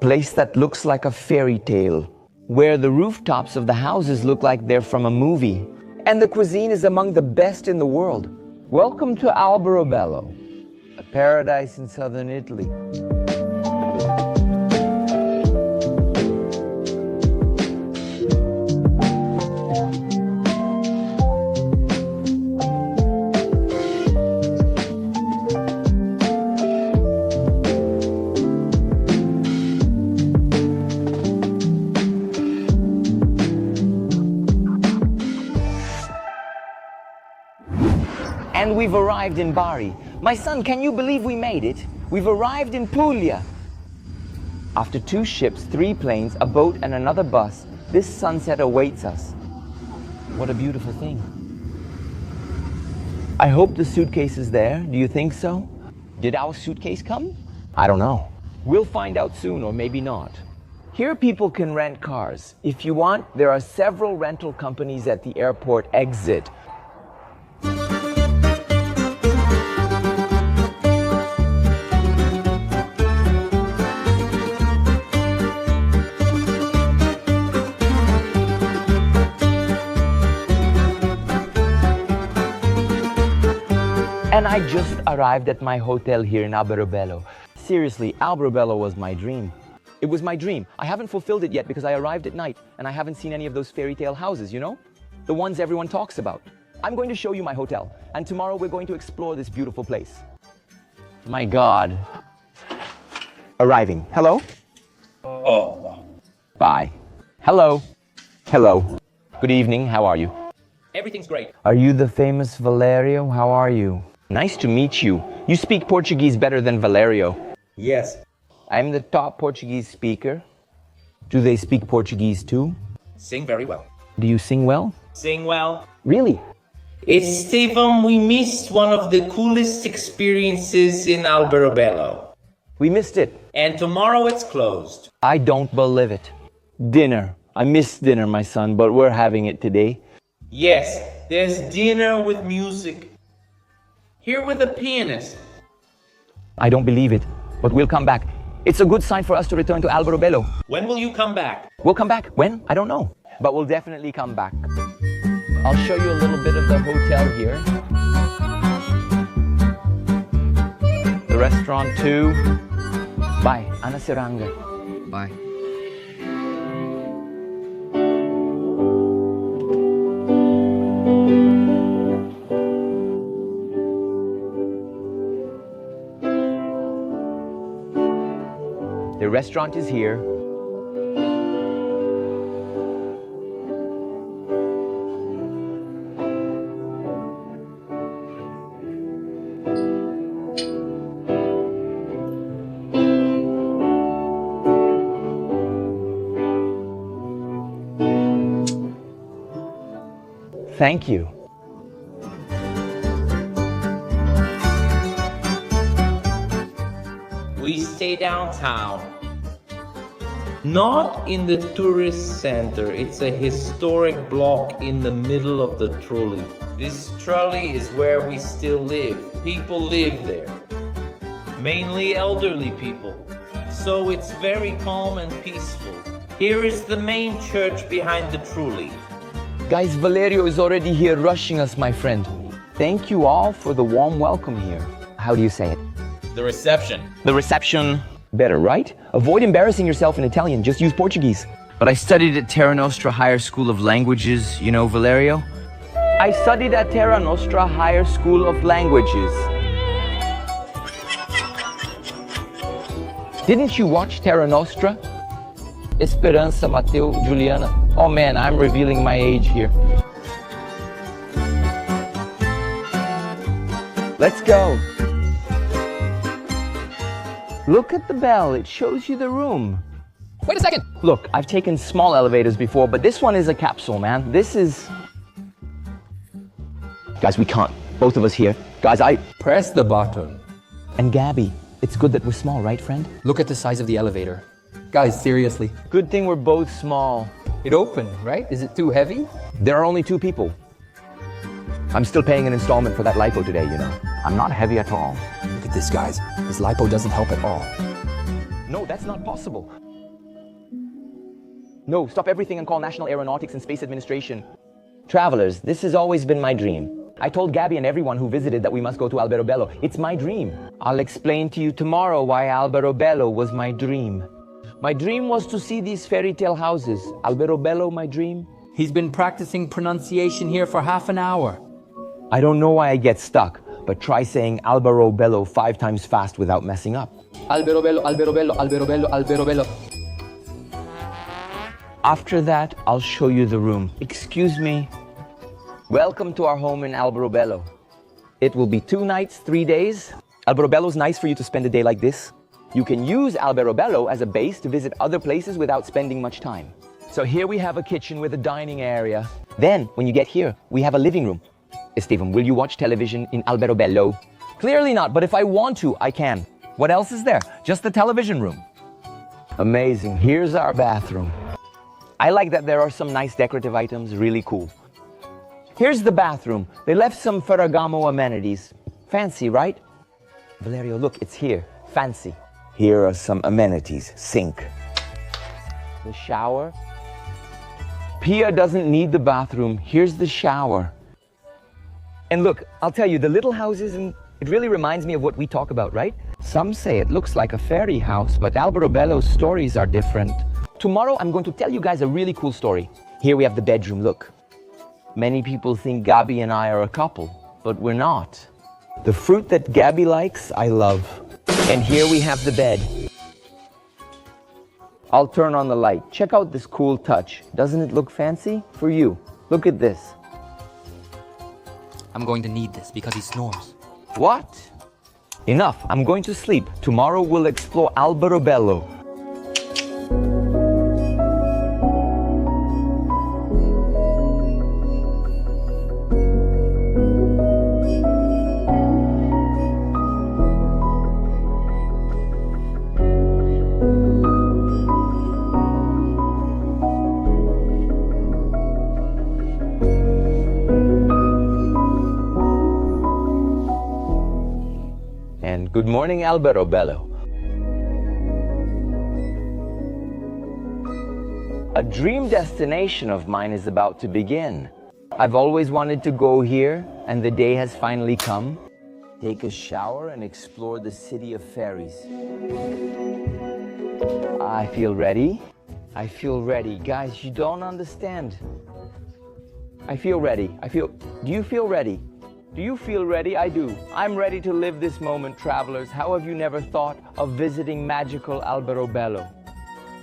place that looks like a fairy tale, where the rooftops of the houses look like they're from a movie, and the cuisine is among the best in the world. Welcome to Alberobello, a paradise in southern Italy. And we've arrived in Bari. My son, can you believe we made it? We've arrived in Puglia. After 2 ships, 3 planes, a boat, and another bus, this sunset awaits us. What a beautiful thing. I hope the suitcase is there. Do you think so? Did our suitcase come? I don't know. We'll find out soon, or maybe not. Here people can rent cars. If you want, there are several rental companies at the airport exit. And I just arrived at my hotel here in Alberobello. Seriously, Alberobello was my dream. It was my dream. I haven't fulfilled it yet because I arrived at night and I haven't seen any of those fairy tale houses, you know? The ones everyone talks about. I'm going to show you my hotel, and tomorrow we're going to explore this beautiful place. My God. Arriving. Hello? Oh. Bye. Hello. Hello. Good evening. How are you? Everything's great. Are you the famous Valerio? How are you? Nice to meet you. You speak Portuguese better than Valerio. Yes. I'm the top Portuguese speaker. Do they speak Portuguese too? Sing very well. Do you sing well? Sing well. Really? Estevam, we missed one of the coolest experiences in Alberobello. We missed it. And tomorrow it's closed. I don't believe it. Dinner. I missed dinner, my son, but we're having it today. Yes, there's dinner with music. Here with a pianist. I don't believe it, but we'll come back. It's a good sign for us to return to Alberobello. When will you come back? We'll come back. When? I don't know. But we'll definitely come back. I'll show you a little bit of the hotel here. The restaurant too. Bye. Ana Seranga. Bye. The restaurant is here. Thank you. We stay downtown. Not in the tourist center. It's a historic block in the middle of the Trullo. This trolley is where we still live. People live there. Mainly elderly people. So it's very calm and peaceful. Here is the main church behind the Trullo. Guys, Valerio is already here rushing us, my friend. Thank you all for the warm welcome here. How do you say it? The reception. The reception. Better, right? Avoid embarrassing yourself in Italian. Just use Portuguese. But I studied at Terra Nostra Higher School of Languages. You know, Valerio? I studied at Terra Nostra Higher School of Languages. Didn't you watch Terra Nostra? Esperança, Mateo, Juliana. Oh man, I'm revealing my age here. Let's go. Look at the bell, it shows you the room. Wait a second! Look, I've taken small elevators before, but this one is a capsule, man. This is... Guys, we can't. Both of us here. Guys, Press the button. And Gabby, it's good that we're small, right, friend? Look at the size of the elevator. Guys, seriously. Good thing we're both small. It opened, right? Is it too heavy? There are only 2 people. I'm still paying an installment for that lipo today, you know. I'm not heavy at all. Look at this, guys. This lipo doesn't help at all. No, that's not possible. No, stop everything and call National Aeronautics and Space Administration. Travelers, this has always been my dream. I told Gabby and everyone who visited that we must go to Alberobello. It's my dream. I'll explain to you tomorrow why Alberobello was my dream. My dream was to see these fairy tale houses. Alberobello, my dream. He's been practicing pronunciation here for half an hour. I don't know why I get stuck, but try saying Alberobello 5 times fast without messing up. Alberobello, Alberobello, Alberobello, Alberobello. After that, I'll show you the room. Excuse me. Welcome to our home in Alberobello. It will be 2 nights, 3 days. Alberobello's nice for you to spend a day like this. You can use Alberobello as a base to visit other places without spending much time. So here we have a kitchen with a dining area. Then, when you get here, we have a living room. Estevam, will you watch television in Alberobello? Clearly not, but if I want to, I can. What else is there? Just the television room. Amazing. Here's our bathroom. I like that there are some nice decorative items, really cool. Here's the bathroom. They left some Ferragamo amenities. Fancy, right? Valerio, look, it's here. Fancy. Here are some amenities. Sink. The shower. Pia doesn't need the bathroom. Here's the shower. And look, I'll tell you, the little houses, and it really reminds me of what we talk about, right? Some say it looks like a fairy house, but Alberobello's stories are different. Tomorrow, I'm going to tell you guys a really cool story. Here we have the bedroom, look. Many people think Gabby and I are a couple, but we're not. The fruit that Gabby likes, I love. And here we have the bed. I'll turn on the light. Check out this cool touch. Doesn't it look fancy? For you. Look at this. I'm going to need this because he snores. What? Enough. I'm going to sleep. Tomorrow we'll explore Alberobello. And good morning, Alberobello. A dream destination of mine is about to begin. I've always wanted to go here, and the day has finally come. Take a shower and explore the city of fairies. I feel ready. I feel ready. Guys, you don't understand. I feel ready. Do you feel ready? Do you feel ready? I do. I'm ready to live this moment, travelers. How have you never thought of visiting magical Alberobello?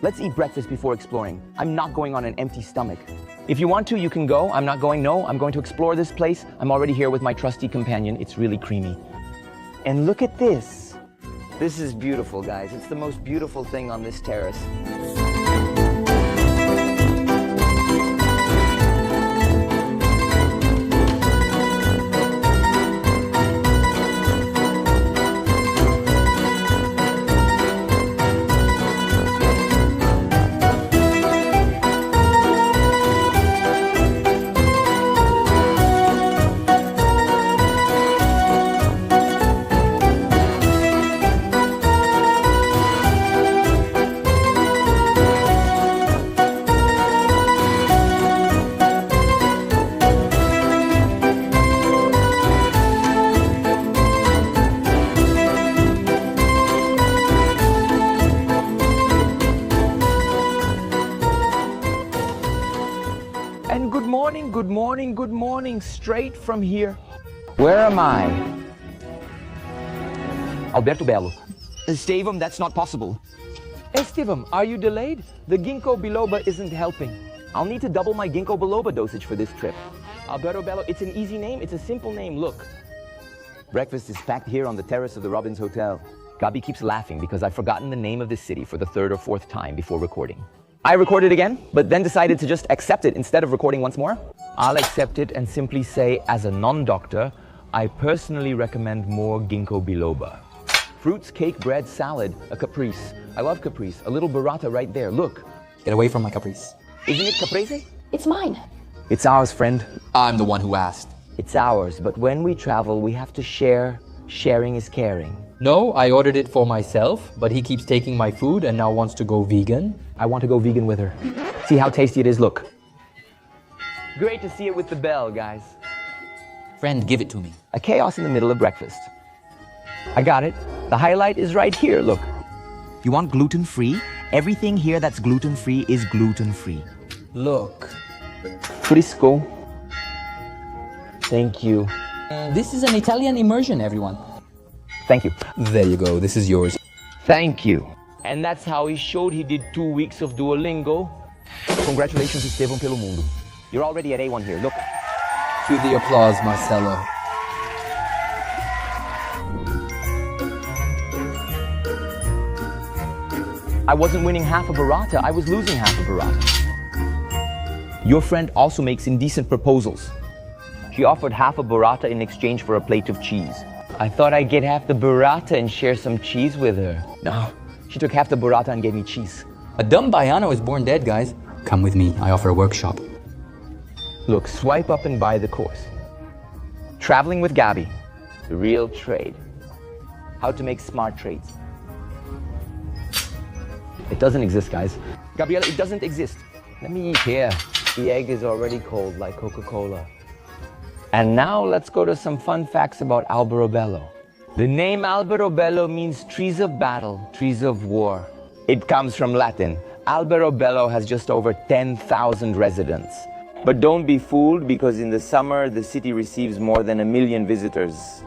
Let's eat breakfast before exploring. I'm not going on an empty stomach. If you want to, you can go. I'm not going. No, I'm going to explore this place. I'm already here with my trusty companion. It's really creamy. And look at this. This is beautiful, guys. It's the most beautiful thing on this terrace. And good morning, straight from here. Where am I? Alberobello. Estevam, that's not possible. Estevam, are you delayed? The ginkgo biloba isn't helping. I'll need to double my ginkgo biloba dosage for this trip. Alberobello, it's an easy name, it's a simple name, look. Breakfast is packed here on the terrace of the Robbins Hotel. Gabi keeps laughing because I've forgotten the name of this city for the 3rd or 4th time before recording. I recorded again, but then decided to just accept it instead of recording once more. I'll accept it and simply say, as a non-doctor, I personally recommend more ginkgo biloba. Fruits, cake, bread, salad, a caprese. I love caprese. A little burrata right there, look. Get away from my caprice. Isn't it caprese? It's mine. It's ours, friend. I'm the one who asked. It's ours, but when we travel, we have to share. Sharing is caring. No, I ordered it for myself, but he keeps taking my food and now wants to go vegan. I want to go vegan with her. See how tasty it is, look. Great to see it with the bell, guys. Friend, give it to me. A chaos in the middle of breakfast. I got it. The highlight is right here, look. You want gluten-free? Everything here that's gluten-free is gluten-free. Look. Frisco. Thank you. This is an Italian immersion, everyone. Thank you. There you go. This is yours. Thank you. And that's how he showed he did 2 weeks of Duolingo. Congratulations, Esteban pelo mundo. You're already at A1 here, look. Cue the applause, Marcelo. I wasn't winning half a burrata, I was losing half a burrata. Your friend also makes indecent proposals. She offered half a burrata in exchange for a plate of cheese. I thought I'd get half the burrata and share some cheese with her. No, she took half the burrata and gave me cheese. A dumb Baiano is born dead, guys. Come with me. I offer a workshop. Look, swipe up and buy the course. Traveling with Gabi, the real trade. How to make smart trades. It doesn't exist, guys. Gabriella, it doesn't exist. Let me eat here. The egg is already cold, like Coca-Cola. And now let's go to some fun facts about Alberobello. The name Alberobello means trees of battle, trees of war. It comes from Latin. Alberobello has just over 10,000 residents. But don't be fooled, because in the summer, the city receives more than 1 million visitors.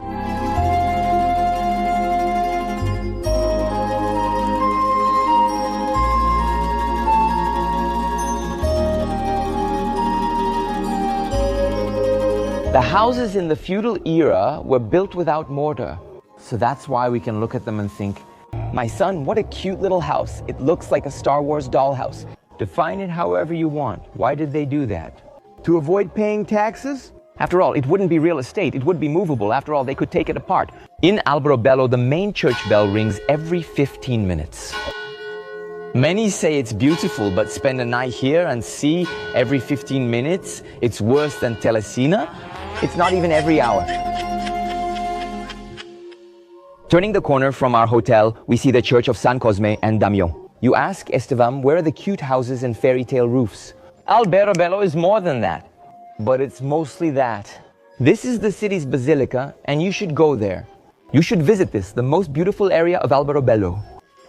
The houses in the feudal era were built without mortar. So that's why we can look at them and think, my son, what a cute little house. It looks like a Star Wars dollhouse. Define it however you want. Why did they do that? To avoid paying taxes? After all, it wouldn't be real estate. It would be movable. After all, they could take it apart. In Alberobello, the main church bell rings every 15 minutes. Many say it's beautiful, but spend a night here and see every 15 minutes. It's worse than Telesina. It's not even every hour. Turning the corner from our hotel, we see the church of San Cosme and Damião. You ask Estevam, where are the cute houses and fairy tale roofs? Alberobello is more than that, but it's mostly that. This is the city's basilica, and you should go there. You should visit this, the most beautiful area of Alberobello.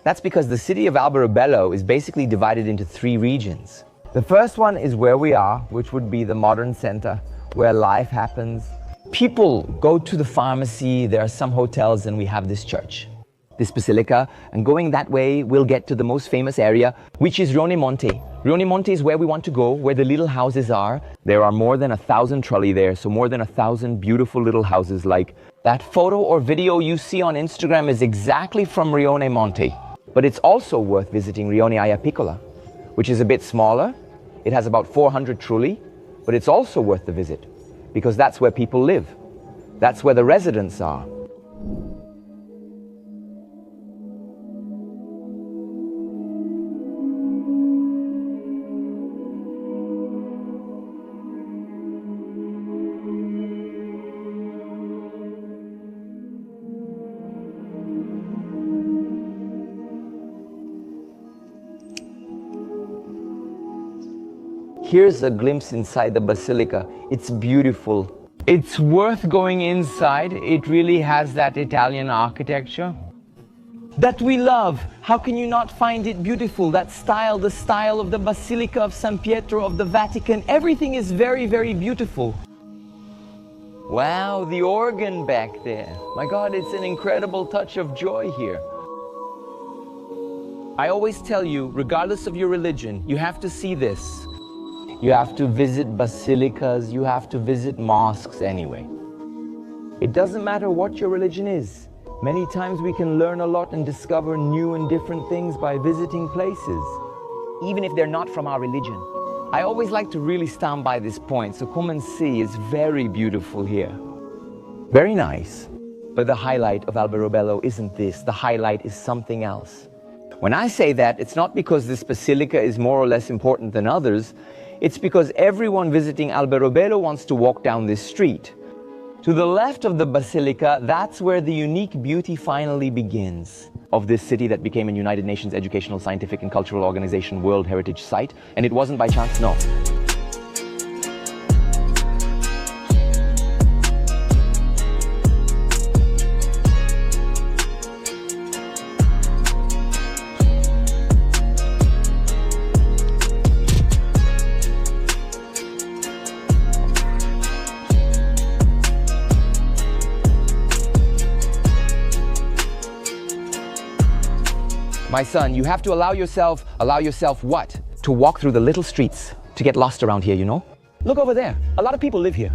That's because the city of Alberobello is basically divided into 3 regions. The first one is where we are, which would be the modern center, where life happens. People go to the pharmacy, there are some hotels, and we have this church, this basilica. And going that way, we'll get to the most famous area, which is Rione Monte. Rione Monte is where we want to go, where the little houses are. There are more than 1,000 trulli there, so more than 1,000 beautiful little houses. Like that photo or video you see on Instagram is exactly from Rione Monte. But it's also worth visiting Rione Piccola, which is a bit smaller. It has about 400 trulli, but it's also worth the visit, because that's where people live. That's where the residents are. Here's a glimpse inside the basilica. It's beautiful. It's worth going inside. It really has that Italian architecture that we love. How can you not find it beautiful? That style, the style of the Basilica of San Pietro of the Vatican, everything is very, very beautiful. Wow, the organ back there. My God, it's an incredible touch of joy here. I always tell you, regardless of your religion, you have to see this. You have to visit basilicas, you have to visit mosques anyway. It doesn't matter what your religion is. Many times we can learn a lot and discover new and different things by visiting places, even if they're not from our religion. I always like to really stand by this point, so come and see. It's very beautiful here. Very nice. But the highlight of Alberobello isn't this. The highlight is something else. When I say that, it's not because this basilica is more or less important than others. It's because everyone visiting Alberobello wants to walk down this street. To the left of the basilica, that's where the unique beauty finally begins of this city that became a United Nations Educational, Scientific and Cultural Organization World Heritage Site. And it wasn't by chance, no. My son, you have to allow yourself what? To walk through the little streets, to get lost around here, you know? Look over there. A lot of people live here.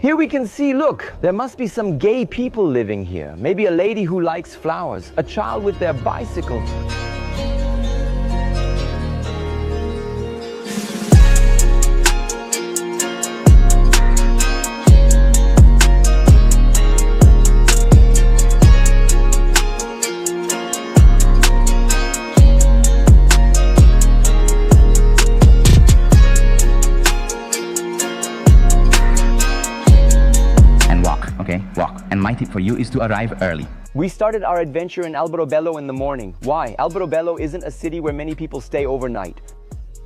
Here we can see, look, there must be some gay people living here. Maybe a lady who likes flowers, a child with their bicycle. Okay, walk. And my tip for you is to arrive early. We started our adventure in Alberobello in the morning. Why? Alberobello isn't a city where many people stay overnight.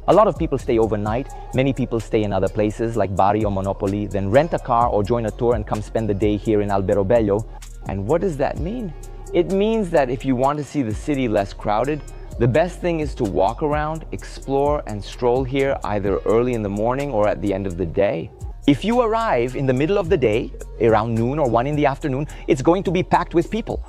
A lot of people stay overnight. Many people stay in other places like Bari or Monopoli, then rent a car or join a tour and come spend the day here in Alberobello. And what does that mean? It means that if you want to see the city less crowded, the best thing is to walk around, explore and stroll here either early in the morning or at the end of the day. If you arrive in the middle of the day, around noon or 1 in the afternoon, it's going to be packed with people,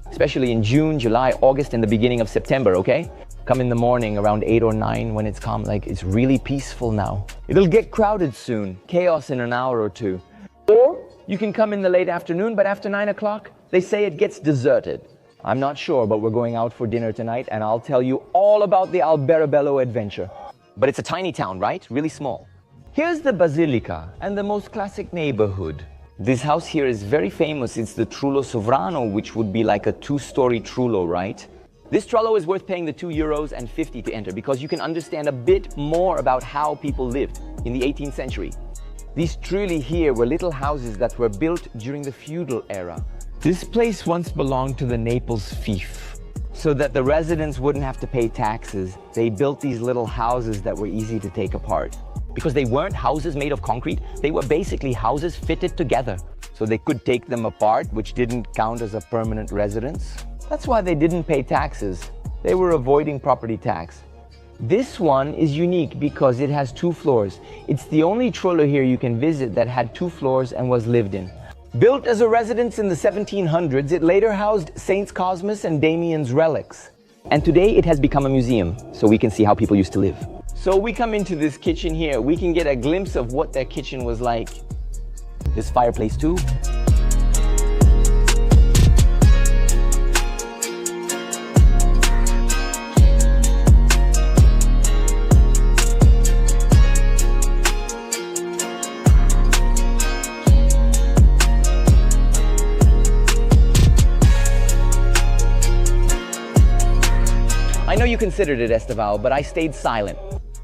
especially in June, July, August, and the beginning of September, okay? Come in the morning around 8 or 9 when it's calm, like it's really peaceful now. It'll get crowded soon, chaos in an hour or two. Or you can come in the late afternoon, but after 9 o'clock, they say it gets deserted. I'm not sure, but we're going out for dinner tonight, and I'll tell you all about the Alberobello adventure. But it's a tiny town, right? Really small. Here's the Basilica and the most classic neighborhood. This house here is very famous. It's the Trullo Sovrano, which would be like a 2-story Trullo, right? This Trullo is worth paying the €2.50 to enter because you can understand a bit more about how people lived in the 18th century. These Trulli here were little houses that were built during the feudal era. This place once belonged to the Naples fief. So that the residents wouldn't have to pay taxes, they built these little houses that were easy to take apart. Because they weren't houses made of concrete, they were basically houses fitted together. So they could take them apart, which didn't count as a permanent residence. That's why they didn't pay taxes. They were avoiding property tax. This one is unique because it has 2 floors. It's the only Trullo here you can visit that had 2 floors and was lived in. Built as a residence in the 1700s, it later housed Saints Cosmas and Damian's relics. And today it has become a museum, so we can see how people used to live. So we come into this kitchen here, we can get a glimpse of what their kitchen was like. This fireplace too. I know you considered it Esteval, but I stayed silent.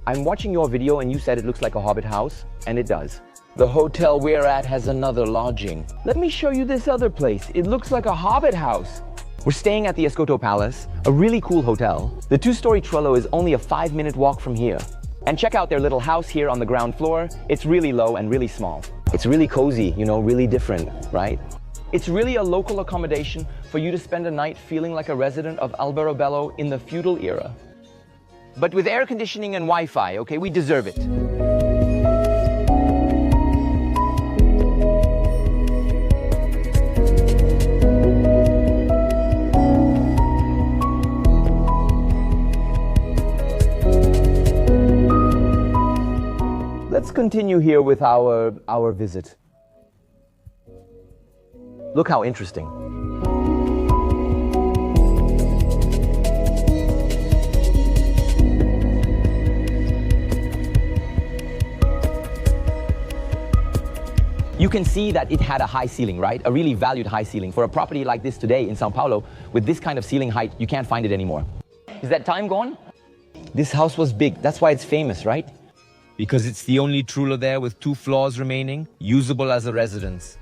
I'm watching your video and you said it looks like a hobbit house, and it does. The hotel we're at has another lodging. Let me show you this other place. It looks like a hobbit house. We're staying at the Escoto Palace, a really cool hotel. The 2-story Trullo is only a 5-minute walk from here. And check out their little house here on the ground floor. It's really low and really small. It's really cozy, you know, really different, right? It's really a local accommodation for you to spend a night feeling like a resident of Alberobello in the feudal era. But with air conditioning and Wi-Fi, okay, we deserve it. Let's continue here with our visit. Look how interesting. You can see that it had a high ceiling, right? A really valued high ceiling. For a property like this today in Sao Paulo, with this kind of ceiling height, you can't find it anymore. Is that time gone? This house was big. That's why it's famous, right? Because it's the only Trullo there with 2 floors remaining, usable as a residence.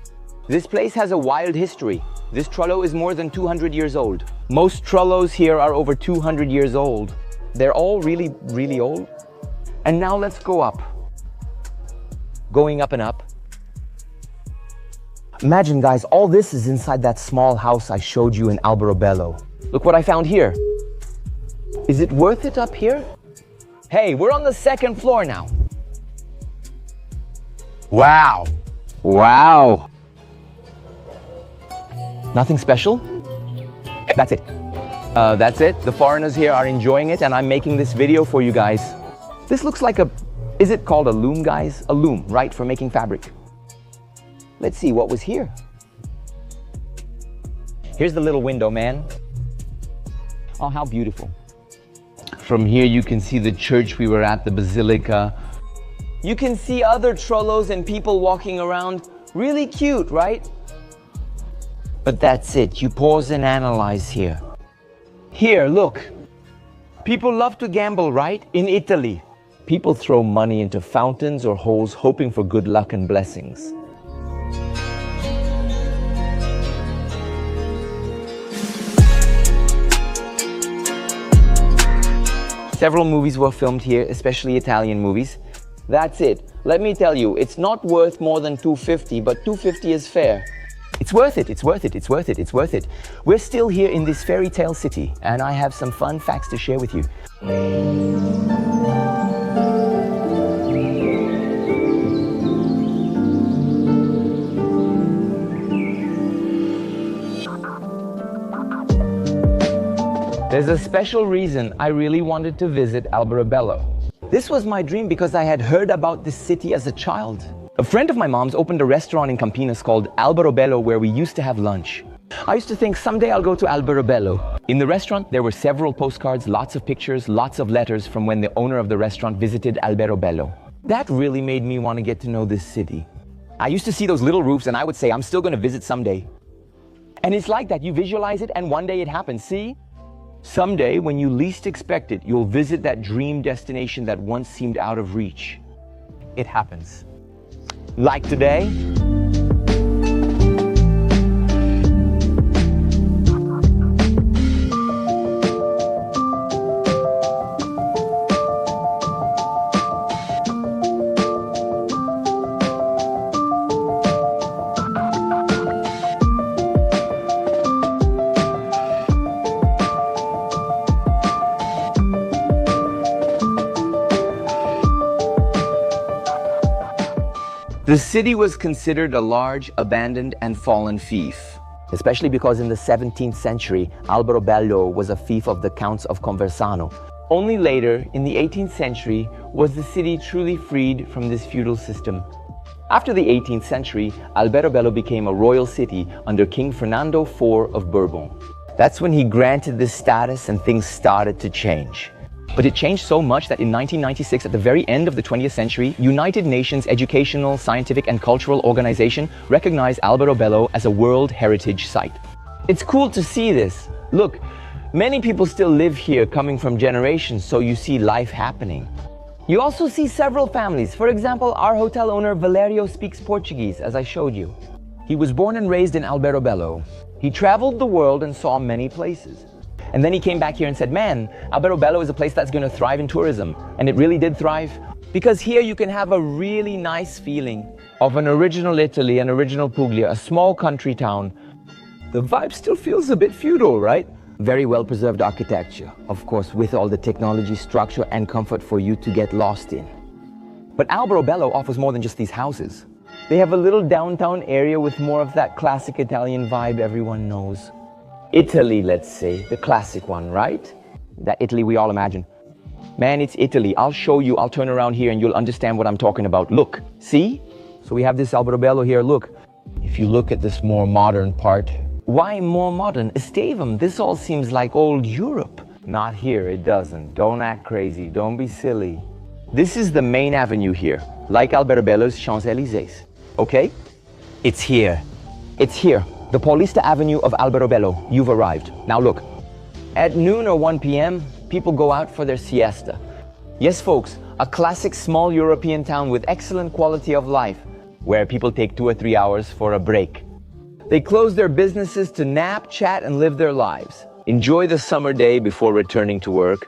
This place has a wild history. This Trullo is more than 200 years old. Most Trullos here are over 200 years old. They're all really, really old. And now let's go up. Going up and up. Imagine, guys, all this is inside that small house I showed you in Alberobello. Look what I found here. Is it worth it up here? Hey, we're on the second floor now. Wow. Wow. Nothing special? That's it. That's it. The foreigners here are enjoying it, and I'm making this video for you guys. This looks like is it called a loom, guys? A loom, right, for making fabric. Let's see what was here. Here's the little window, man. Oh, how beautiful. From here you can see the church we were at, the basilica. You can see other Trullos and people walking around. Really cute, right? But that's it. You pause and analyze here. Here, look. People love to gamble, right? In Italy, people throw money into fountains or holes hoping for good luck and blessings. Several movies were filmed here, especially Italian movies. That's it. Let me tell you, it's not worth more than $250, but $250 is fair. It's worth it, it's worth it, it's worth it, it's worth it. We're still here in this fairy tale city, and I have some fun facts to share with you. There's a special reason I really wanted to visit Alberobello. This was my dream because I had heard about this city as a child. A friend of my mom's opened a restaurant in Campinas called Alberobello where we used to have lunch. I used to think someday I'll go to Alberobello. In the restaurant, there were several postcards, lots of pictures, lots of letters from when the owner of the restaurant visited Alberobello. That really made me want to get to know this city. I used to see those little roofs and I would say, I'm still going to visit someday. And it's like that. You visualize it and one day it happens. See? Someday, when you least expect it, you'll visit that dream destination that once seemed out of reach. It happens. Like today. The city was considered a large, abandoned, and fallen fief, especially because in the 17th century, Alberobello was a fief of the Counts of Conversano. Only later, in the 18th century, was the city truly freed from this feudal system. After the 18th century, Alberobello became a royal city under King Fernando IV of Bourbon. That's when he granted this status and things started to change. But it changed so much that in 1996, at the very end of the 20th century, United Nations Educational, Scientific and Cultural Organization recognized Alberobello as a World Heritage Site. It's cool to see this. Look, many people still live here coming from generations, so you see life happening. You also see several families. For example, our hotel owner Valerio speaks Portuguese, as I showed you. He was born and raised in Alberobello. He traveled the world and saw many places. And then he came back here and said, man, Alberobello is a place that's going to thrive in tourism. And it really did thrive. Because here you can have a really nice feeling of an original Italy, an original Puglia, a small country town. The vibe still feels a bit feudal, right? Very well preserved architecture, of course, with all the technology, structure and comfort for you to get lost in. But Alberobello offers more than just these houses. They have a little downtown area with more of that classic Italian vibe everyone knows. Italy, let's say, the classic one, right? That Italy we all imagine. Man, it's Italy. I'll show you, I'll turn around here and you'll understand what I'm talking about. Look, see? So we have this Alberobello here, look. If you look at this more modern part, why more modern? Estevam, this all seems like old Europe. Not here, it doesn't. Don't act crazy, don't be silly. This is the main avenue here, like Alberobello's Champs-Élysées, okay? It's here. It's here. The Paulista Avenue of Alberobello, you've arrived. Now look, at noon or 1 p.m., people go out for their siesta. Yes, folks, a classic small European town with excellent quality of life, where people take 2 or 3 hours for a break. They close their businesses to nap, chat, and live their lives. Enjoy the summer day before returning to work.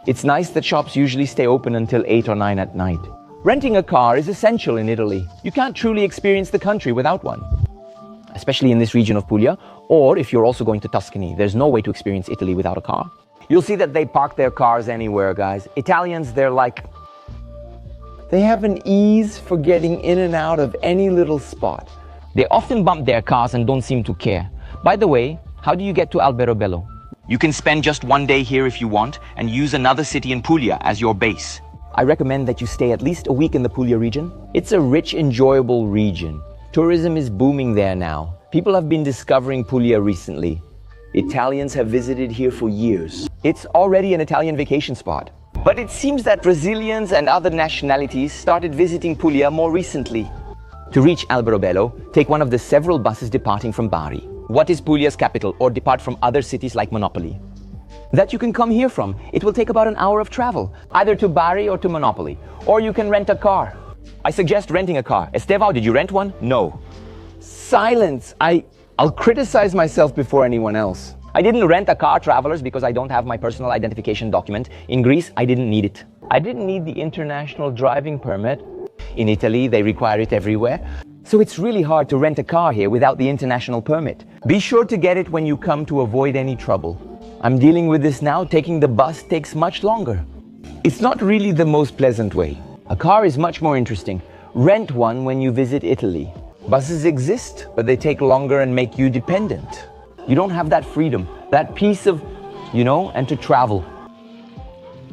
It's nice that shops usually stay open until 8 or 9 at night. Renting a car is essential in Italy. You can't truly experience the country without one, especially in this region of Puglia, or if you're also going to Tuscany. There's no way to experience Italy without a car. You'll see that they park their cars anywhere, guys. Italians, they have an ease for getting in and out of any little spot. They often bump their cars and don't seem to care. By the way, how do you get to Alberobello? You can spend just one day here if you want and use another city in Puglia as your base. I recommend that you stay at least a week in the Puglia region. It's a rich, enjoyable region. Tourism is booming there now. People have been discovering Puglia recently. Italians have visited here for years. It's already an Italian vacation spot. But it seems that Brazilians and other nationalities started visiting Puglia more recently. To reach Alberobello, take one of the several buses departing from Bari. What is Puglia's capital, or depart from other cities like Monopoli? That you can come here from. It will take about an hour of travel, either to Bari or to Monopoli. Or you can rent a car. I suggest renting a car. Estevao, did you rent one? No. Silence. I'll criticize myself before anyone else. I didn't rent a car, travelers, because I don't have my personal identification document. In Greece, I didn't need it. I didn't need the international driving permit. In Italy, they require it everywhere. So it's really hard to rent a car here without the international permit. Be sure to get it when you come to avoid any trouble. I'm dealing with this now. Taking the bus takes much longer. It's not really the most pleasant way. A car is much more interesting. Rent one when you visit Italy. Buses exist, but they take longer and make you dependent. You don't have that freedom, that piece of, and to travel.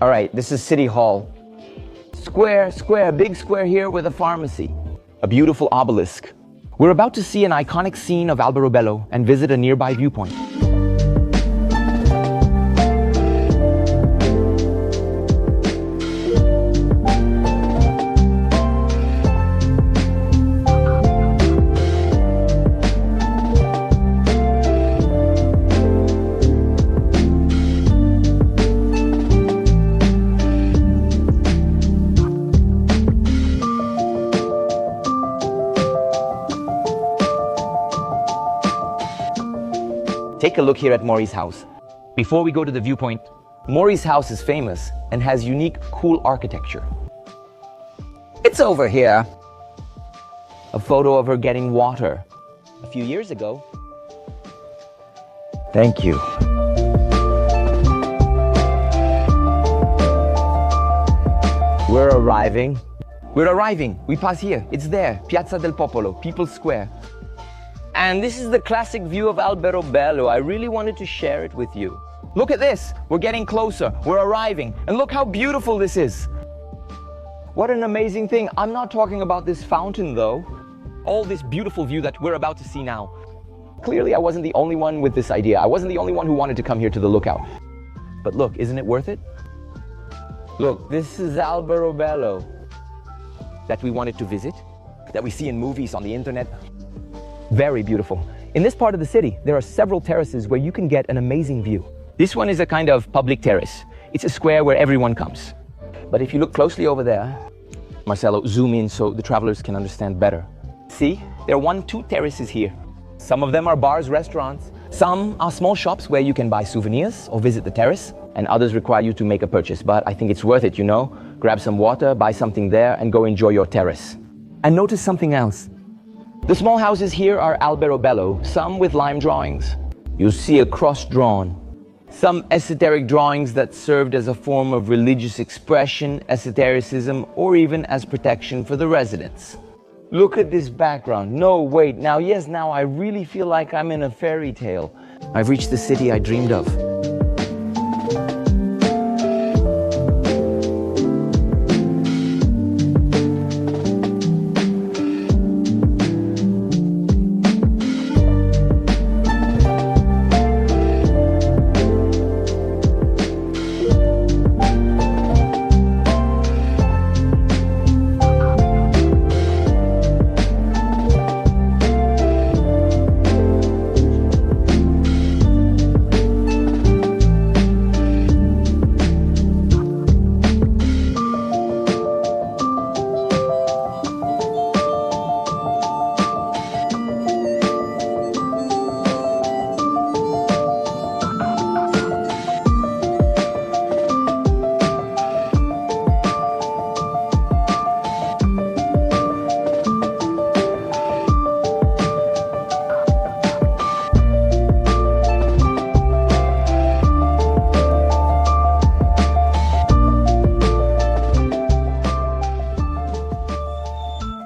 All right, this is City Hall. Square, big square here with a pharmacy. A beautiful obelisk. We're about to see an iconic scene of Alberobello and visit a nearby viewpoint. Take a look here at Maury's house. Before we go to the viewpoint, Maury's house is famous and has unique, cool architecture. It's over here. A photo of her getting water a few years ago. Thank you. We're arriving. We pass here. It's there. Piazza del Popolo, People's Square. And this is the classic view of Alberobello. I really wanted to share it with you. Look at this. We're getting closer. We're arriving. And look how beautiful this is. What an amazing thing. I'm not talking about this fountain, though. All this beautiful view that we're about to see now. Clearly, I wasn't the only one with this idea. I wasn't the only one who wanted to come here to the lookout. But look, isn't it worth it? Look, this is Alberobello that we wanted to visit, that we see in movies, on the internet. Very beautiful. In this part of the city, there are several terraces where you can get an amazing view. This one is a kind of public terrace. It's a square where everyone comes. But if you look closely over there, Marcelo, zoom in so the travelers can understand better. See, there are 2 terraces here. Some of them are bars, restaurants. Some are small shops where you can buy souvenirs or visit the terrace, and others require you to make a purchase. But I think it's worth it, Grab some water, buy something there, and go enjoy your terrace. And notice something else. The small houses here are Alberobello, some with lime drawings. You'll see a cross drawn. Some esoteric drawings that served as a form of religious expression, esotericism, or even as protection for the residents. Look at this background. No, wait, now I really feel like I'm in a fairy tale. I've reached the city I dreamed of.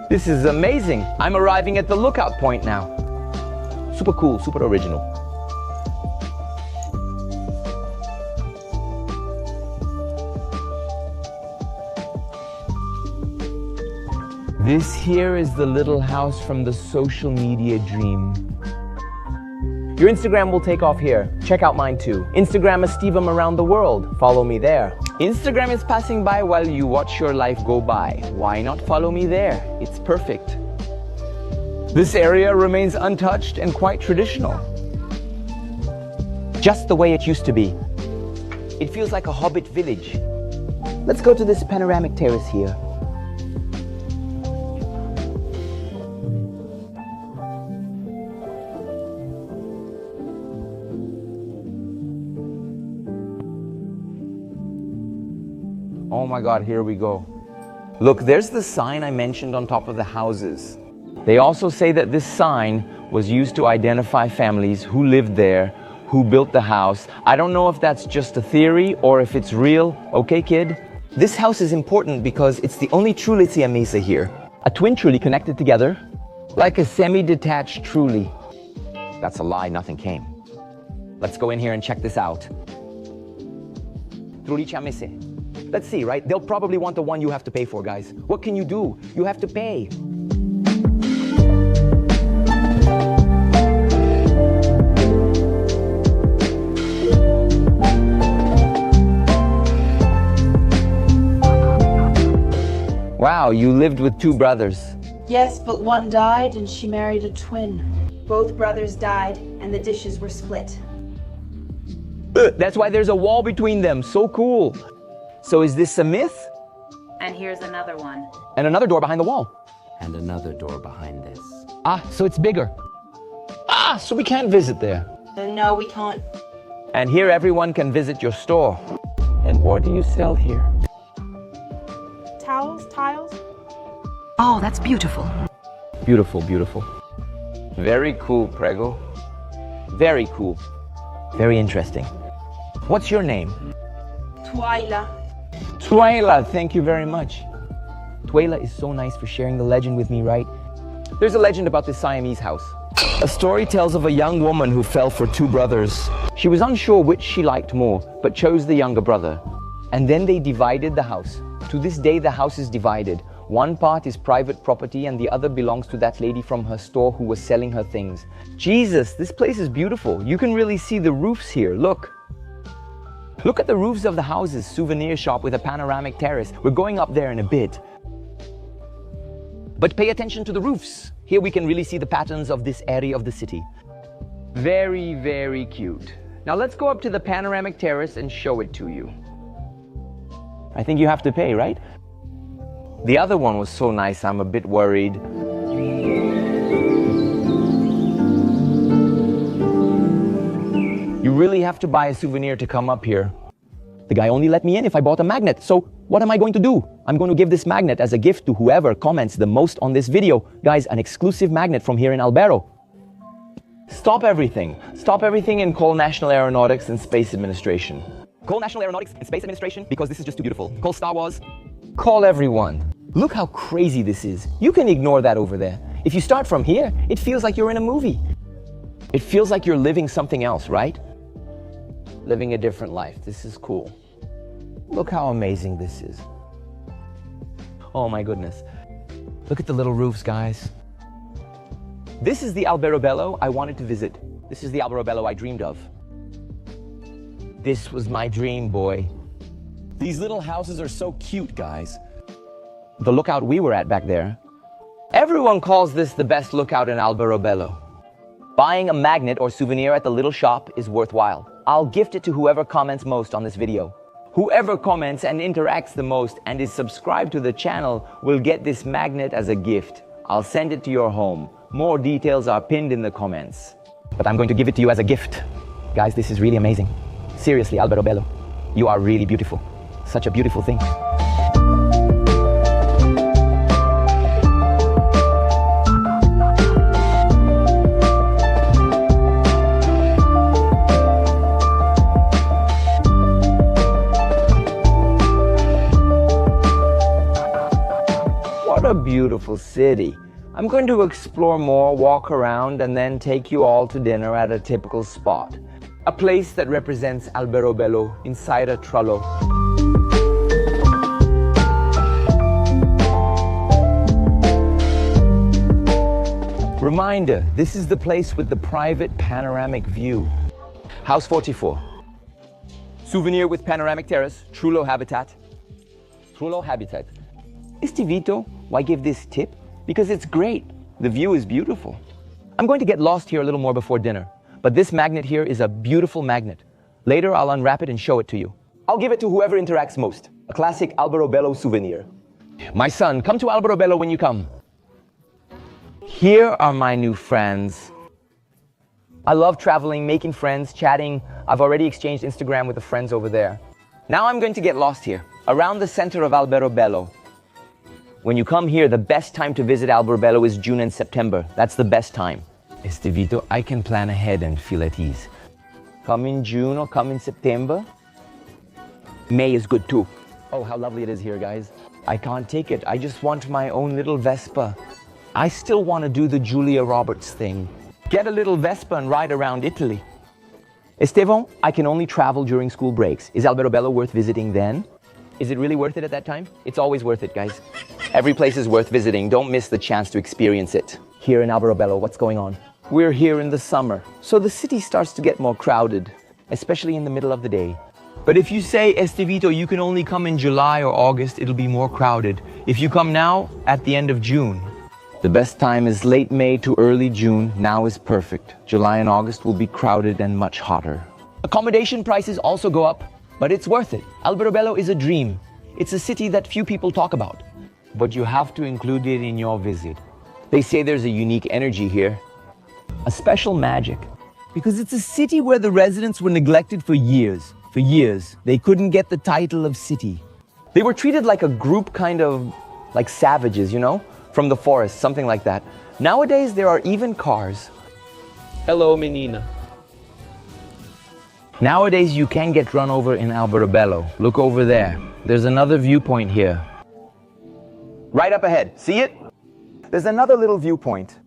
This is amazing. I'm arriving at the lookout point now. Super cool, super original. This here is the little house from the social media dream. Your Instagram will take off here. Check out mine too. Instagram is Steve'm around the world. Follow me there. Instagram is passing by while you watch your life go by. Why not follow me there? It's perfect. This area remains untouched and quite traditional. Just the way it used to be. It feels like a hobbit village. Let's go to this panoramic terrace here. Oh my God, here we go. Look, there's the sign I mentioned on top of the houses. They also say that this sign was used to identify families who lived there, who built the house. I don't know if that's just a theory or if it's real. Okay, kid? This house is important because it's the only Trullo mesa here. A twin Trulli connected together, like a semi-detached Trulli. That's a lie, nothing came. Let's go in here and check this out. Trulli mese. Let's see, right? They'll probably want the one you have to pay for, guys. What can you do? You have to pay. Wow, you lived with two brothers. Yes, but one died and she married a twin. Both brothers died and the dishes were split. That's why there's a wall between them. So cool. So is this a myth? And here's another one. And another door behind the wall. And another door behind this. Ah, so it's bigger. Ah, so we can't visit there. No, we can't. And here everyone can visit your store. And what do you sell here? Towels, tiles? Oh, that's beautiful. Beautiful, beautiful. Very cool, Prego. Very cool. Very interesting. What's your name? Twyla. Twyla, thank you very much. Twyla is so nice for sharing the legend with me, right? There's a legend about this Siamese house. A story tells of a young woman who fell for two brothers. She was unsure which she liked more, but chose the younger brother. And then they divided the house. To this day, the house is divided. One part is private property and the other belongs to that lady from her store who was selling her things. Jesus, this place is beautiful. You can really see the roofs here. Look. Look at the roofs of the houses, souvenir shop with a panoramic terrace. We're going up there in a bit. But pay attention to the roofs. Here we can really see the patterns of this area of the city. Very, very cute. Now let's go up to the panoramic terrace and show it to you. I think you have to pay, right? The other one was so nice, I'm a bit worried. You really have to buy a souvenir to come up here. The guy only let me in if I bought a magnet, so what am I going to do? I'm going to give this magnet as a gift to whoever comments the most on this video. Guys, an exclusive magnet from here in Albero. Stop everything. Stop everything and call National Aeronautics and Space Administration. Call National Aeronautics and Space Administration because this is just too beautiful. Call Star Wars. Call everyone. Look how crazy this is. You can ignore that over there. If you start from here, it feels like you're in a movie. It feels like you're living something else, right? Living a different life. This is cool. Look how amazing this is. Oh my goodness. Look at the little roofs, guys. This is the Alberobello I wanted to visit. This is the Alberobello I dreamed of. This was my dream, boy. These little houses are so cute, guys. The lookout we were at back there. Everyone calls this the best lookout in Alberobello. Buying a magnet or souvenir at the little shop is worthwhile. I'll gift it to whoever comments most on this video. Whoever comments and interacts the most and is subscribed to the channel will get this magnet as a gift. I'll send it to your home. More details are pinned in the comments. But I'm going to give it to you as a gift. Guys, this is really amazing. Seriously, Alberobello, you are really beautiful. Such a beautiful thing. What a beautiful city. I'm going to explore more, walk around, and then take you all to dinner at a typical spot. A place that represents Alberobello inside a Trullo. Reminder, this is the place with the private panoramic view. House 44. Souvenir with panoramic terrace, Trullo habitat. Trullo habitat. Estivito, why give this tip? Because it's great. The view is beautiful. I'm going to get lost here a little more before dinner, but this magnet here is a beautiful magnet. Later, I'll unwrap it and show it to you. I'll give it to whoever interacts most. A classic Alberobello souvenir. My son, come to Alberobello when you come. Here are my new friends. I love traveling, making friends, chatting. I've already exchanged Instagram with the friends over there. Now I'm going to get lost here, around the center of Alberobello. When you come here, the best time to visit Alberobello is June and September. That's the best time. Estivito, I can plan ahead and feel at ease. Come in June or come in September. May is good too. Oh, how lovely it is here, guys. I can't take it. I just want my own little Vespa. I still want to do the Julia Roberts thing. Get a little Vespa and ride around Italy. Esteban, I can only travel during school breaks. Is Alberobello worth visiting then? Is it really worth it at that time? It's always worth it, guys. Every place is worth visiting. Don't miss the chance to experience it. Here in Alberobello, what's going on? We're here in the summer, so the city starts to get more crowded, especially in the middle of the day. But if you say, Estivito, you can only come in July or August, it'll be more crowded. If you come now, at the end of June. The best time is late May to early June. Now is perfect. July and August will be crowded and much hotter. Accommodation prices also go up, but it's worth it. Alberobello is a dream. It's a city that few people talk about, but you have to include it in your visit. They say there's a unique energy here, a special magic, because it's a city where the residents were neglected for years. For years, they couldn't get the title of city. They were treated like a group, kind of like savages, you know? From the forest, something like that. Nowadays, there are even cars. Hello, menina. Nowadays, you can get run over in Alberobello. Look over there. There's another viewpoint here. Right up ahead. See it? There's another little viewpoint.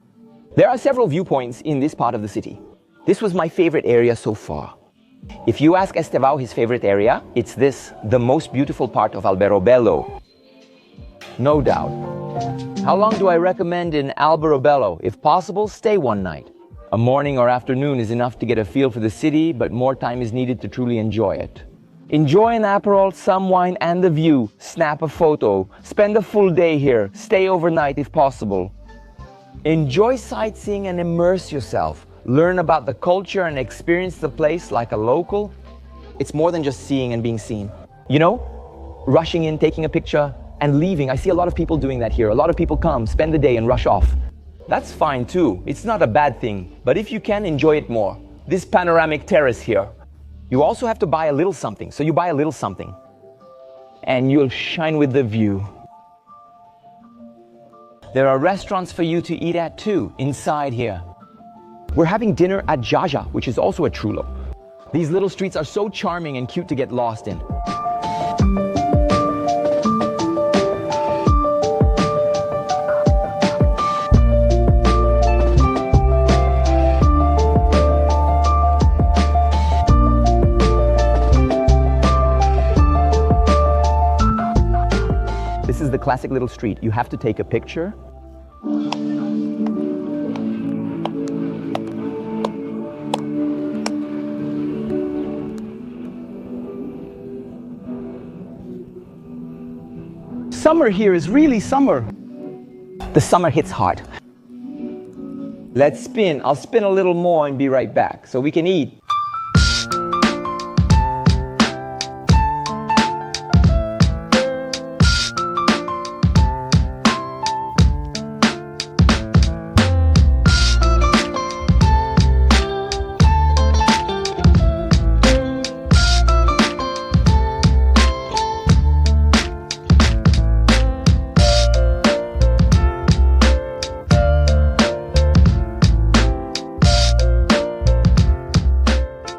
There are several viewpoints in this part of the city. This was my favorite area so far. If you ask Estevão his favorite area, it's this, the most beautiful part of Alberobello. No doubt. How long do I recommend in Alberobello? If possible, stay one night. A morning or afternoon is enough to get a feel for the city, but more time is needed to truly enjoy it. Enjoy an Aperol, some wine, and the view. Snap a photo. Spend a full day here. Stay overnight if possible. Enjoy sightseeing and immerse yourself. Learn about the culture and experience the place like a local. It's more than just seeing and being seen. You know, rushing in, taking a picture, and leaving. I see a lot of people doing that here. A lot of people come, spend the day, and rush off. That's fine too. It's not a bad thing. But if you can, enjoy it more. This panoramic terrace here. You also have to buy a little something. So you buy a little something. And you'll shine with the view. There are restaurants for you to eat at too, inside here. We're having dinner at Jaja, which is also a Trullo. These little streets are so charming and cute to get lost in. This is the classic little street. You have to take a picture. Summer here is really summer. The summer hits hard. Let's spin. I'll spin a little more and be right back so we can eat.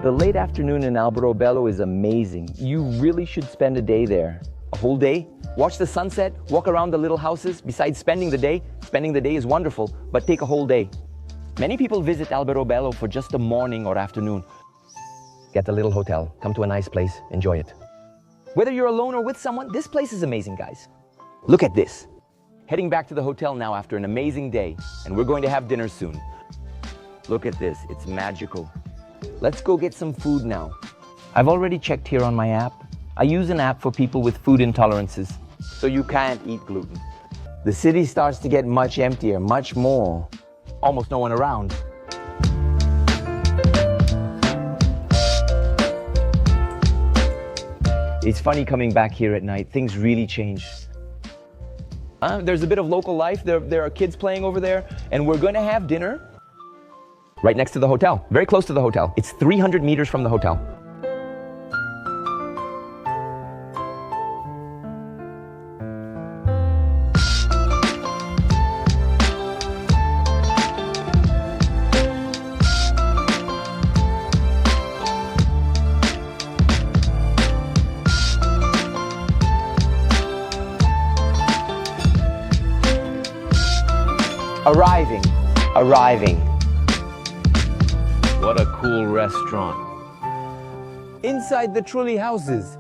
The late afternoon in Alberobello is amazing. You really should spend a day there. A whole day? Watch the sunset, walk around the little houses. Besides spending the day is wonderful, but take a whole day. Many people visit Alberobello for just a morning or afternoon. Get a little hotel, come to a nice place, enjoy it. Whether you're alone or with someone, this place is amazing, guys. Look at this. Heading back to the hotel now after an amazing day, and we're going to have dinner soon. Look at this, it's magical. Let's go get some food now. I've already checked here on my app. I use an app for people with food intolerances, so you can't eat gluten. The city starts to get much emptier, much more. Almost no one around. It's funny coming back here at night. Things really change. There's a bit of local life. There are kids playing over there, and we're going to have dinner right next to the hotel, very close to the hotel. It's 300 meters from the hotel. Arriving. What a cool restaurant. Inside the Trulli houses.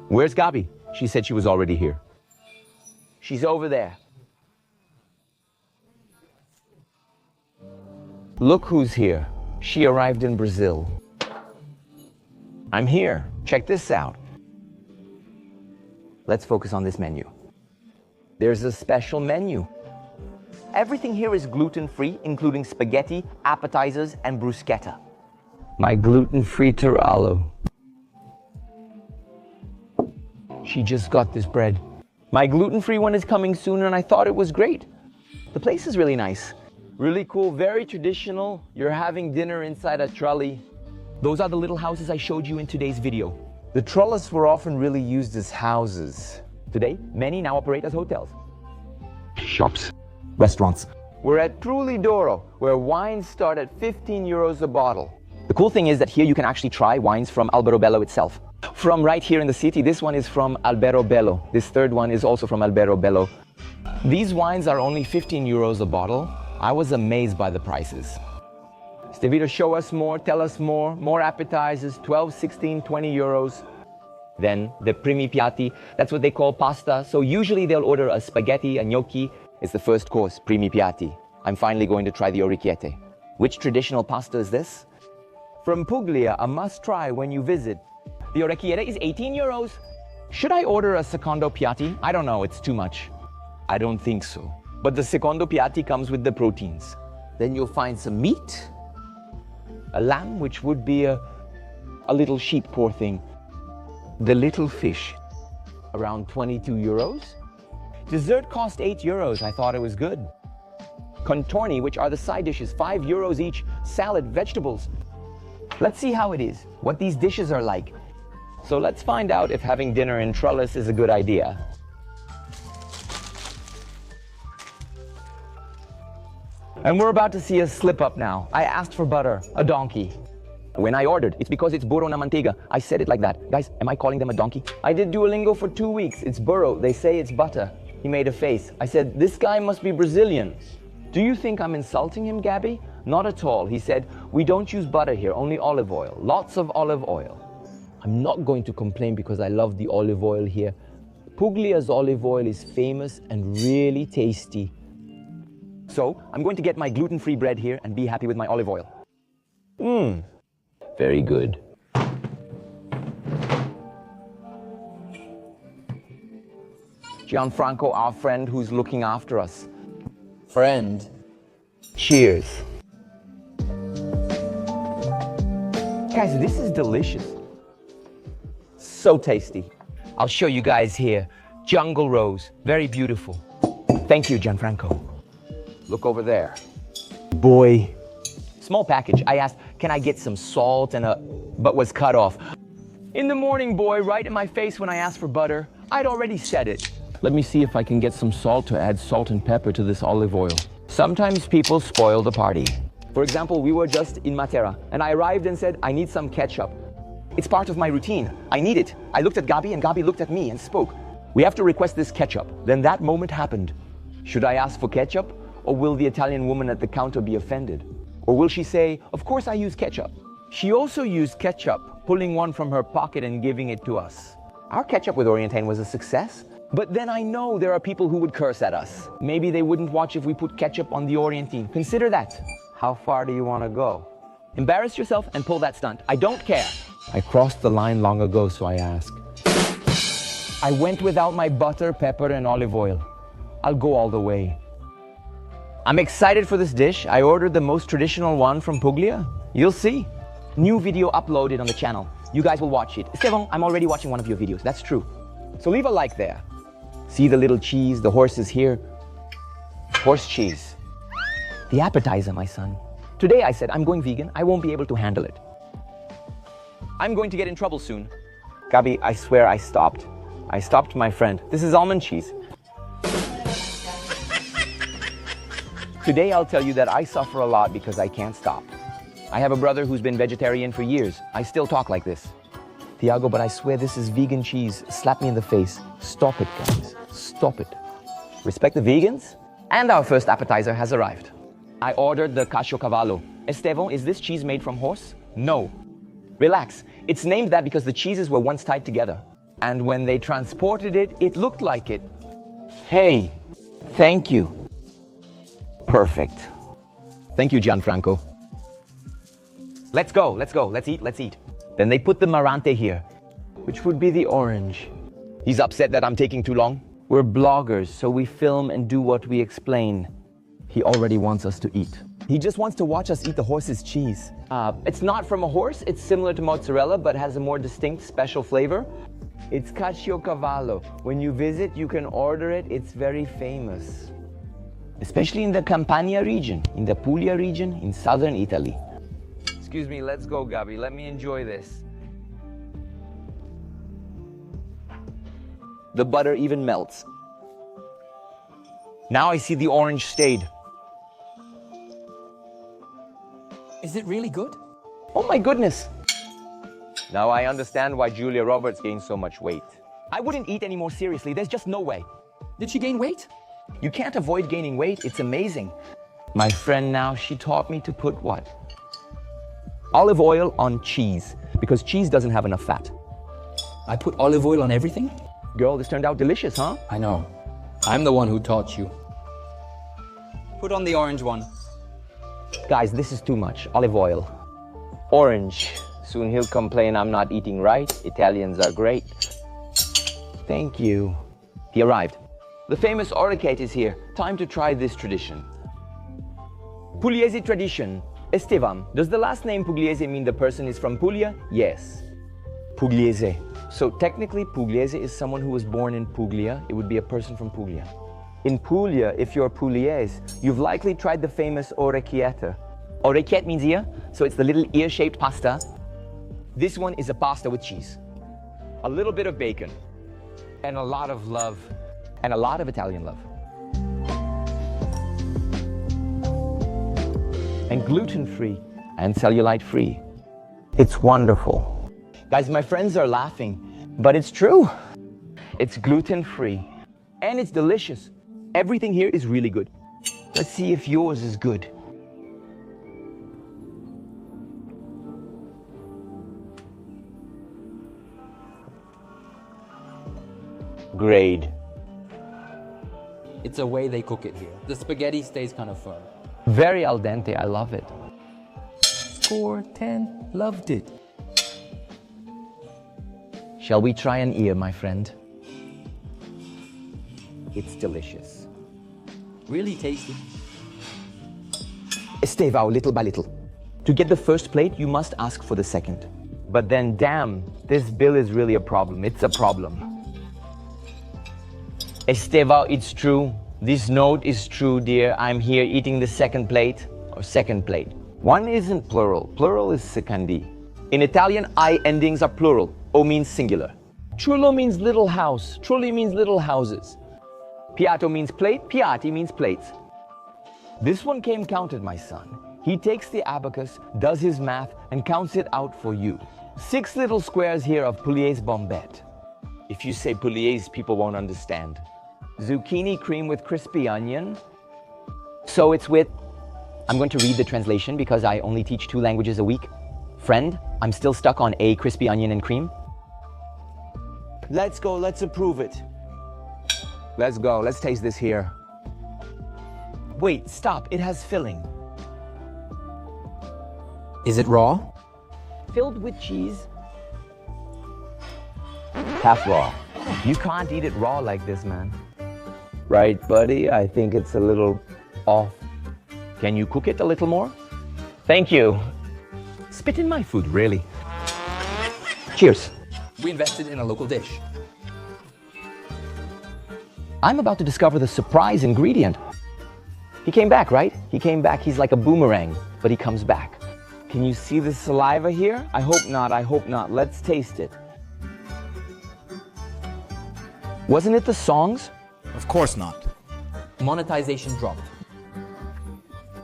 Where's Gabi? She said she was already here. She's over there. Look who's here. She arrived in Brazil. I'm here. Check this out. Let's focus on this menu. There's a special menu. Everything here is gluten-free, including spaghetti, appetizers, and bruschetta. My gluten-free Trullo. She just got this bread. My gluten-free one is coming soon, and I thought it was great. The place is really nice. Really cool, very traditional. You're having dinner inside a trolley. Those are the little houses I showed you in today's video. The trolleys were often really used as houses. Today, many now operate as hotels, shops, restaurants. We're at Trullo, where wines start at 15 euros a bottle. The cool thing is that here you can actually try wines from Alberobello itself. From right here in the city, this one is from Alberobello. This third one is also from Alberobello. These wines are only 15 euros a bottle. I was amazed by the prices. Stevito, show us more, tell us more appetizers, 12, 16, 20 euros. Then the primi piatti, that's what they call pasta. So usually they'll order a spaghetti, a gnocchi. It's the first course, primi piatti. I'm finally going to try the orecchiette. Which traditional pasta is this? From Puglia, a must-try when you visit. The orecchiette is 18 euros. Should I order a secondo piatti? I don't know, it's too much. I don't think so. But the secondo piatti comes with the proteins. Then you'll find some meat, a lamb, which would be a little sheep, poor thing. The little fish, around 22 euros. Dessert cost 8 euros. I thought it was good. Contorni, which are the side dishes, 5 euros each. Salad, vegetables. Let's see how it is, what these dishes are like. So let's find out if having dinner in Trullo is a good idea. And we're about to see a slip up now. I asked for butter, a donkey. When I ordered, it's because it's burro na manteiga. I said it like that. Guys, am I calling them a donkey? I did Duolingo for 2 weeks. It's burro. They say it's butter. He made a face. I said, this guy must be Brazilian. Do you think I'm insulting him, Gabby? Not at all. He said, we don't use butter here, only olive oil. Lots of olive oil. I'm not going to complain because I love the olive oil here. Puglia's olive oil is famous and really tasty. So I'm going to get my gluten-free bread here and be happy with my olive oil. Very good. Gianfranco, our friend who's looking after us. Friend. Cheers. Guys, this is delicious. So tasty. I'll show you guys here. Jungle rose, very beautiful. Thank you, Gianfranco. Look over there. Boy. Small package. I asked, can I get some salt but was cut off. In the morning, boy, right in my face when I asked for butter. I'd already said it. Let me see if I can get some salt to add salt and pepper to this olive oil. Sometimes people spoil the party. For example, we were just in Matera and I arrived and said, I need some ketchup. It's part of my routine. I need it. I looked at Gabi and Gabi looked at me and spoke. We have to request this ketchup. Then that moment happened. Should I ask for ketchup? Or will the Italian woman at the counter be offended? Or will she say, of course I use ketchup? She also used ketchup, pulling one from her pocket and giving it to us. Our ketchup with Orientane was a success. But then I know there are people who would curse at us. Maybe they wouldn't watch if we put ketchup on the Orientine. Consider that. How far do you want to go? Embarrass yourself and pull that stunt. I don't care. I crossed the line long ago, so I ask. I went without my butter, pepper, and olive oil. I'll go all the way. I'm excited for this dish. I ordered the most traditional one from Puglia. You'll see. New video uploaded on the channel. You guys will watch it. Esteban, I'm already watching one of your videos. That's true. So leave a like there. See the little cheese, the horses here. Horse cheese. The appetizer, my son. Today I said I'm going vegan. I won't be able to handle it. I'm going to get in trouble soon. Gabi, I swear I stopped. I stopped, my friend. This is almond cheese. Today I'll tell you that I suffer a lot because I can't stop. I have a brother who's been vegetarian for years. I still talk like this. Tiago, but I swear this is vegan cheese. Slap me in the face. Stop it, guys. Stop it. Respect the vegans? And our first appetizer has arrived. I ordered the caciocavallo. Esteban, is this cheese made from horse? No. Relax. It's named that because the cheeses were once tied together. And when they transported it, it looked like it. Hey, thank you. Perfect. Thank you, Gianfranco. Let's go, let's eat. Then they put the Marante here, which would be the orange. He's upset that I'm taking too long. We're bloggers, so we film and do what we explain. He already wants us to eat. He just wants to watch us eat the horse's cheese. It's not from a horse, it's similar to mozzarella, but has a more distinct, special flavor. It's caciocavallo. When you visit, you can order it. It's very famous. Especially in the Campania region, in the Puglia region, in southern Italy. Excuse me, let's go, Gabi. Let me enjoy this. The butter even melts. Now I see the orange stayed. Is it really good? Oh my goodness. Now I understand why Julia Roberts gained so much weight. I wouldn't eat any more seriously. There's just no way. Did she gain weight? You can't avoid gaining weight. It's amazing. My friend now, she taught me to put what? Olive oil on cheese, because cheese doesn't have enough fat. I put olive oil on everything? Girl, this turned out delicious, huh? I know. I'm the one who taught you. Put on the orange one. Guys, this is too much. Olive oil. Orange. Soon he'll complain I'm not eating right. Italians are great. Thank you. He arrived. The famous orecchiette is here. Time to try this tradition. Pugliese tradition. Esteban, does the last name Pugliese mean the person is from Puglia? Yes. Pugliese. So technically, Pugliese is someone who was born in Puglia. It would be a person from Puglia. In Puglia, if you're Pugliese, you've likely tried the famous orecchiette. Orecchiette means ear, so it's the little ear-shaped pasta. This one is a pasta with cheese. A little bit of bacon. And a lot of love. And a lot of Italian love. And gluten-free and cellulite-free. It's wonderful. Guys, my friends are laughing, but it's true. It's gluten-free and it's delicious. Everything here is really good. Let's see if yours is good. Grade. It's a way they cook it here. The spaghetti stays kind of firm. Very al dente, I love it. Score 10, loved it. Shall we try an ear, my friend? It's delicious. Really tasty. Estevao, little by little. To get the first plate, you must ask for the second. But then, damn, this bill is really a problem. It's a problem. Estevao, it's true. This note is true, dear. I'm here eating the second plate, or second plate. One isn't plural. Plural is secondi. In Italian, I endings are plural. O means singular. Trullo means little house. Trulli means little houses. Piatto means plate. Piatti means plates. This one came counted, my son. He takes the abacus, does his math, and counts it out for you. 6 little squares here of Pugliese bombette. If you say Pugliese, people won't understand. Zucchini cream with crispy onion. So it's with, I'm going to read the translation because I only teach 2 languages a week. Friend, I'm still stuck on A, crispy onion and cream. Let's go, let's approve it. Let's go, let's taste this here. Wait, stop, it has filling. Is it raw? Filled with cheese. Half raw. You can't eat it raw like this, man. Right, buddy? I think it's a little off. Can you cook it a little more? Thank you. Spit in my food, really. Cheers. We invested in a local dish. I'm about to discover the surprise ingredient. He came back, right? He came back. He's like a boomerang, but he comes back. Can you see the saliva here? I hope not, I hope not. Let's taste it. Wasn't it the songs? Of course not. Monetization dropped.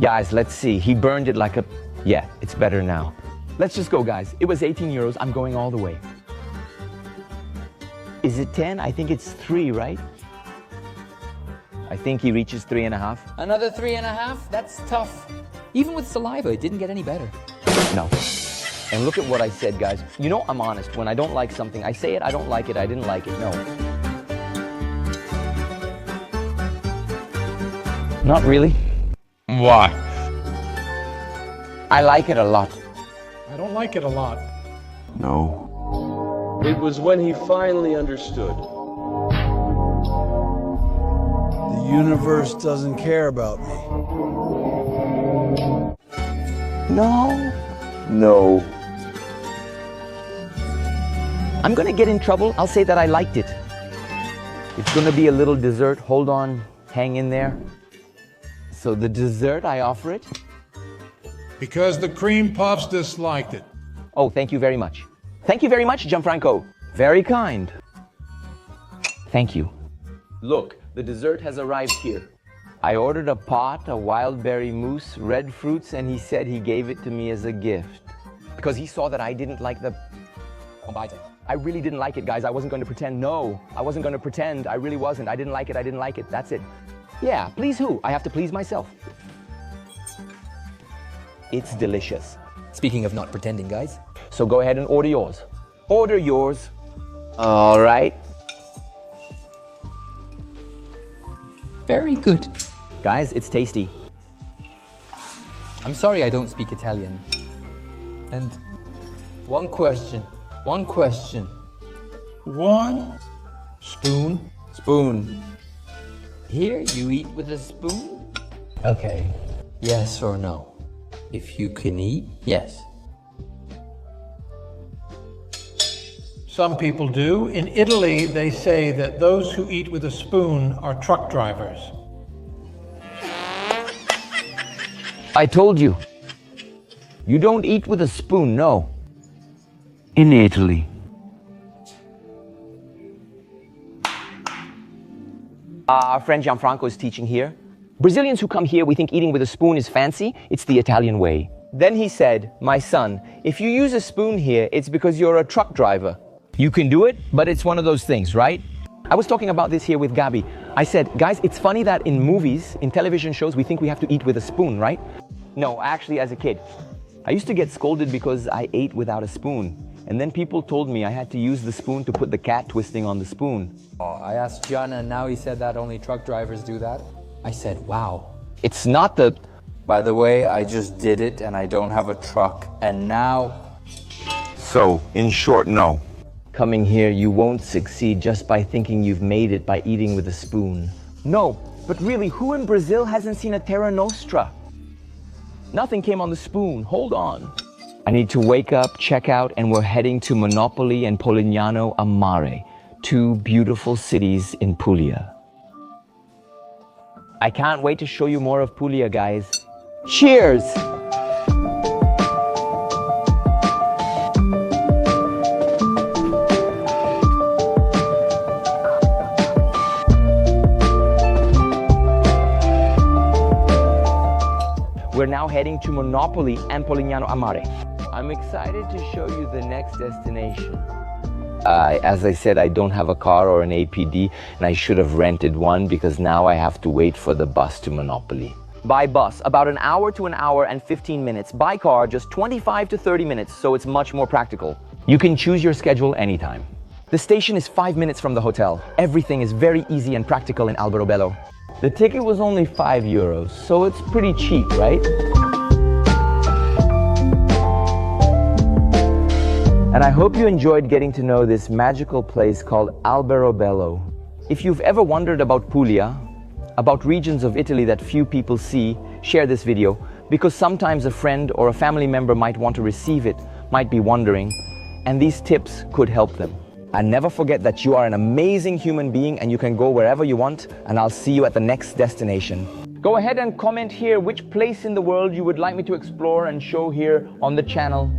Guys, let's see. He burned it like a... Yeah, it's better now. Let's just go, guys. It was 18 euros. I'm going all the way. Is it 10? I think it's 3, right? I think he reaches 3.5. Another 3.5? That's tough. Even with saliva, it didn't get any better. No. And look at what I said, guys. You know, I'm honest. When I don't like something, I say it, I don't like it, I didn't like it. No. Not really. Why? I like it a lot. I don't like it a lot. No. It was when he finally understood. The universe doesn't care about me. No. No. I'm gonna get in trouble. I'll say that I liked it. It's gonna be a little dessert. Hold on. Hang in there. So the dessert, I offer it. Because the cream puffs disliked it. Oh, thank you very much. Thank you very much, Gianfranco. Very kind. Thank you. Look, the dessert has arrived here. I ordered a pot, a wild berry mousse, red fruits, and he said he gave it to me as a gift. Because he saw that I didn't like the... I really didn't like it, guys. I wasn't going to pretend. No, I wasn't going to pretend. I really wasn't. I didn't like it. I didn't like it. That's it. Yeah, please who? I have to please myself. It's delicious. Speaking of not pretending, guys. So go ahead and order yours. Order yours. All right. Very good. Guys, it's tasty. I'm sorry I don't speak Italian. And one question. One question. One spoon. Spoon. Here, you eat with a spoon? Okay. Yes or no? If you can eat, yes. Some people do. In Italy, they say that those who eat with a spoon are truck drivers. I told you. You don't eat with a spoon, no. In Italy. Our friend Gianfranco is teaching here. Brazilians who come here, we think eating with a spoon is fancy. It's the Italian way. Then he said, my son, if you use a spoon here, it's because you're a truck driver. You can do it, but it's one of those things, right? I was talking about this here with Gabi. I said, guys, it's funny that in movies, in television shows, we think we have to eat with a spoon, right? No, actually, as a kid, I used to get scolded because I ate without a spoon. And then people told me I had to use the spoon to put the cat twisting on the spoon. Oh, I asked John, and now he said that only truck drivers do that. I said, wow. It's not the... By the way, I just did it and I don't have a truck. And now... So, in short, no. Coming here, you won't succeed just by thinking you've made it by eating with a spoon. No, but really, who in Brazil hasn't seen a Terra Nostra? Nothing came on the spoon. Hold on. I need to wake up, check out, and we're heading to Monopoli and Polignano a Mare, 2 beautiful cities in Puglia. I can't wait to show you more of Puglia, guys. Cheers! We're now heading to Monopoli and Polignano a Mare. I'm excited to show you the next destination. As I said, I don't have a car or an APD, and I should have rented one because now I have to wait for the bus to Monopoly. By bus, about an hour to an hour and 15 minutes. By car, just 25 to 30 minutes, so it's much more practical. You can choose your schedule anytime. The station is 5 minutes from the hotel. Everything is very easy and practical in Alberobello. The ticket was only €5, so it's pretty cheap, right? And I hope you enjoyed getting to know this magical place called Alberobello. If you've ever wondered about Puglia, about regions of Italy that few people see, share this video, because sometimes a friend or a family member might want to receive it, might be wondering, and these tips could help them. And never forget that you are an amazing human being and you can go wherever you want, and I'll see you at the next destination. Go ahead and comment here which place in the world you would like me to explore and show here on the channel.